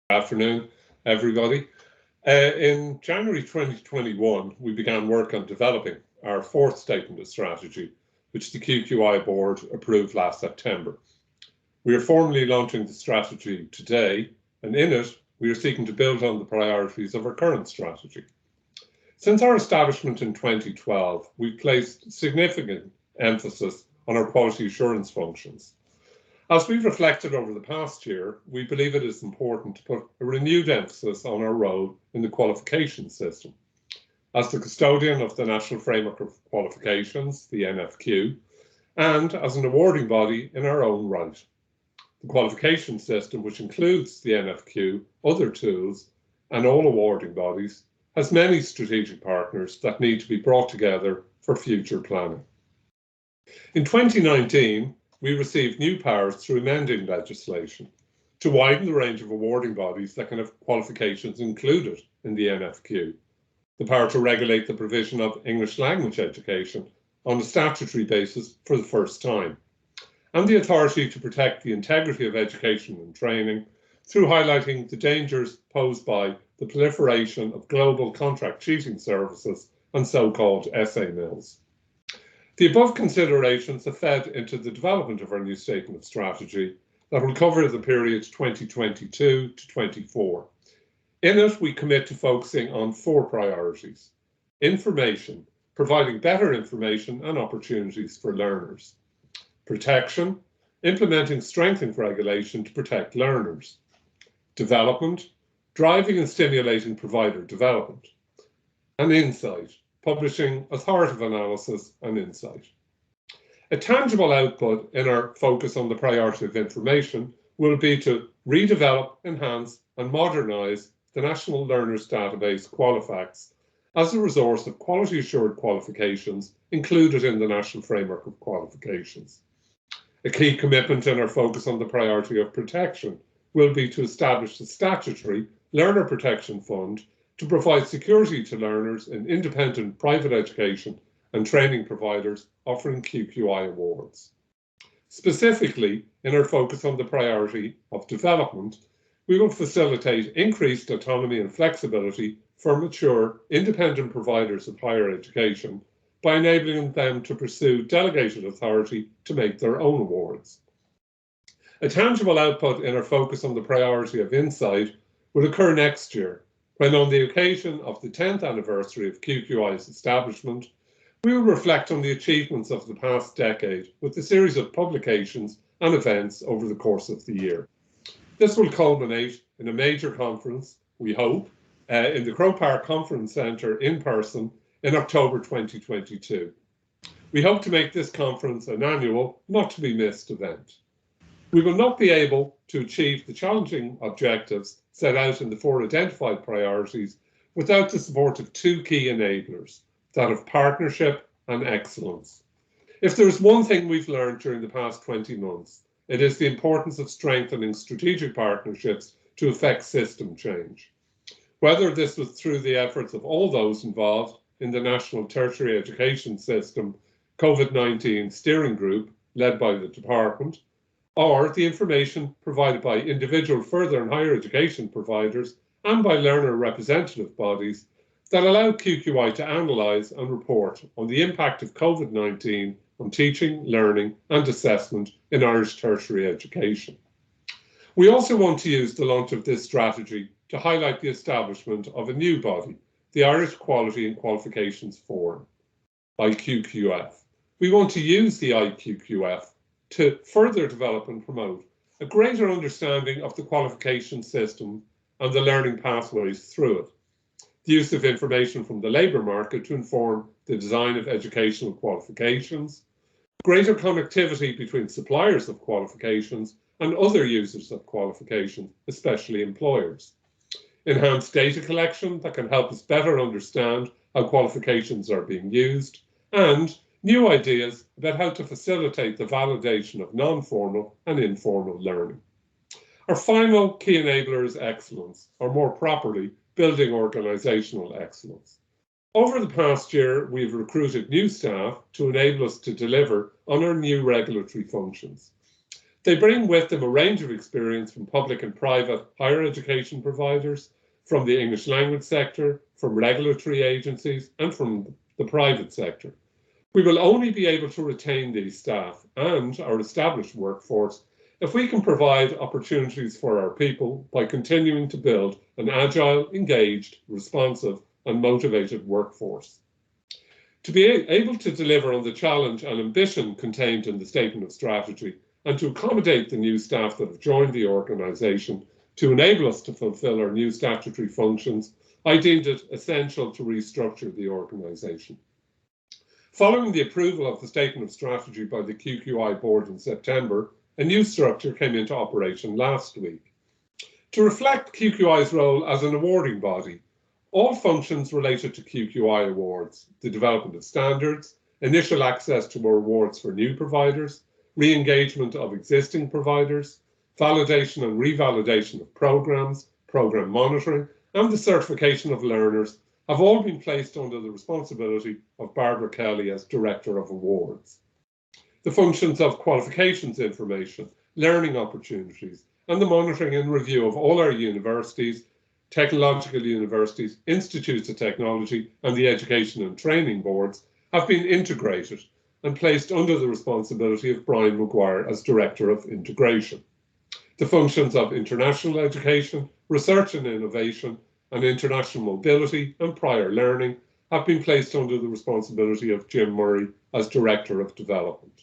Afternoon, everybody. In January 2021, we began work on developing our fourth statement of strategy, which the QQI board approved last September. We are formally launching the strategy today, and in it, we are seeking to build on the priorities of our current strategy. Since our establishment in 2012, we've placed significant emphasis on our quality assurance functions. As we've reflected over the past year, we believe it is important to put a renewed emphasis on our role in the qualification system. As the custodian of the National Framework of Qualifications, the NFQ, and as an awarding body in our own right. The qualification system, which includes the NFQ, other tools, and all awarding bodies, has many strategic partners that need to be brought together for future planning. In 2019, we received new powers through amending legislation to widen the range of awarding bodies that can have qualifications included in the NFQ, the power to regulate the provision of English language education on a statutory basis for the first time, and the authority to protect the integrity of education and training through highlighting the dangers posed by the proliferation of global contract cheating services and so-called essay mills. The above considerations have fed into the development of our new statement of strategy that will cover the period 2022 to 24. In it, we commit to focusing on four priorities: information, providing better information and opportunities for learners; protection, implementing strengthened regulation to protect learners; development, driving and stimulating provider development; and insight, publishing authoritative analysis and insight. A tangible output in our focus on the priority of information will be to redevelop, enhance, and modernise the National Learners Database Qualifax as a resource of quality assured qualifications included in the National Framework of Qualifications. A key commitment in our focus on the priority of protection will be to establish a statutory Learner Protection Fund to provide security to learners in independent private education and training providers offering QQI awards. Specifically, in our focus on the priority of development, we will facilitate increased autonomy and flexibility for mature, independent providers of higher education by enabling them to pursue delegated authority to make their own awards. A tangible output in our focus on the priority of insight will occur next year, when on the occasion of the 10th anniversary of QQI's establishment, we will reflect on the achievements of the past decade with a series of publications and events over the course of the year. This will culminate in a major conference, we hope, in the Croke Park Conference Centre in person in October 2022. We hope to make this conference an annual, not to be missed event. We will not be able to achieve the challenging objectives set out in the four identified priorities without the support of two key enablers, that of partnership and excellence. If there is one thing we've learned during the past 20 months, it is the importance of strengthening strategic partnerships to effect system change. Whether this was through the efforts of all those involved in the National Tertiary Education System COVID-19 Steering Group led by the Department, or the information provided by individual further and higher education providers and by learner representative bodies that allow QQI to analyse and report on the impact of COVID-19 on teaching, learning and assessment in Irish tertiary education. We also want to use the launch of this strategy to highlight the establishment of a new body, the Irish Quality and Qualifications Forum, IQQF. We want to use the IQQF to further develop and promote a greater understanding of the qualification system and the learning pathways through it. The use of information from the labour market to inform the design of educational qualifications, greater connectivity between suppliers of qualifications and other users of qualifications, especially employers. Enhanced data collection that can help us better understand how qualifications are being used, and new ideas about how to facilitate the validation of non-formal and informal learning. Our final key enabler is excellence, or more properly, building organisational excellence. Over the past year, we've recruited new staff to enable us to deliver on our new regulatory functions. They bring with them a range of experience from public and private higher education providers, from the English language sector, from regulatory agencies, and from the private sector. We will only be able to retain these staff and our established workforce if we can provide opportunities for our people by continuing to build an agile, engaged, responsive, and motivated workforce. To be able to deliver on the challenge and ambition contained in the Statement of Strategy, and to accommodate the new staff that have joined the organisation to enable us to fulfil our new statutory functions, I deemed it essential to restructure the organisation. Following the approval of the Statement of Strategy by the QQI board in September, a new structure came into operation last week. To reflect QQI's role as an awarding body, all functions related to QQI awards, the development of standards, initial access to our awards for new providers, re-engagement of existing providers, validation and revalidation of programs, program monitoring, and the certification of learners have all been placed under the responsibility of Barbara Kelly as Director of Awards. The functions of qualifications information, learning opportunities, and the monitoring and review of all our universities, technological universities, institutes of technology, and the education and training boards have been integrated and placed under the responsibility of Brian Maguire as Director of Integration. The functions of international education, research and innovation, and international mobility and prior learning have been placed under the responsibility of Jim Murray as Director of Development.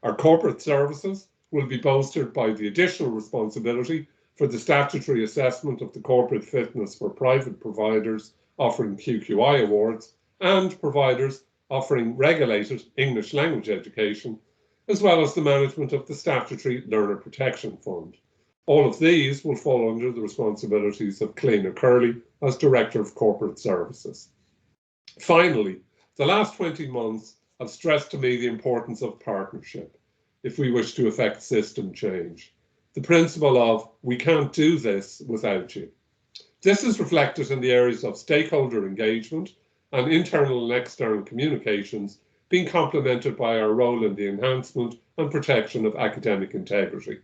Our corporate services will be bolstered by the additional responsibility for the statutory assessment of the corporate fitness for private providers offering QQI awards and providers offering regulated English language education, as well as the management of the statutory Learner Protection Fund. All of these will fall under the responsibilities of Cliona Curley as Director of Corporate Services. Finally, the last 20 months have stressed to me the importance of partnership if we wish to effect system change. The principle of, we can't do this without you. This is reflected in the areas of stakeholder engagement and internal and external communications, being complemented by our role in the enhancement and protection of academic integrity.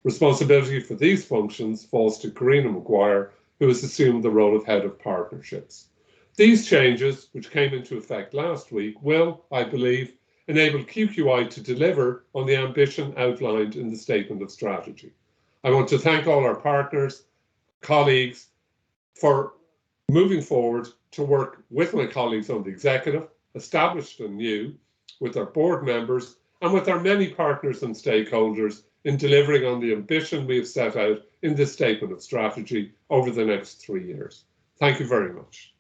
Responsibility for these functions falls to Karina Maguire, who has assumed the role of Head of Partnerships. These changes, which came into effect last week, will, I believe, enable QQI to deliver on the ambition outlined in the Statement of Strategy. I want to thank all our partners, colleagues, for moving forward to work with my colleagues on the executive, established and new, with our board members, and with our many partners and stakeholders in delivering on the ambition we have set out in this Statement of Strategy over the next 3 years. Thank you very much.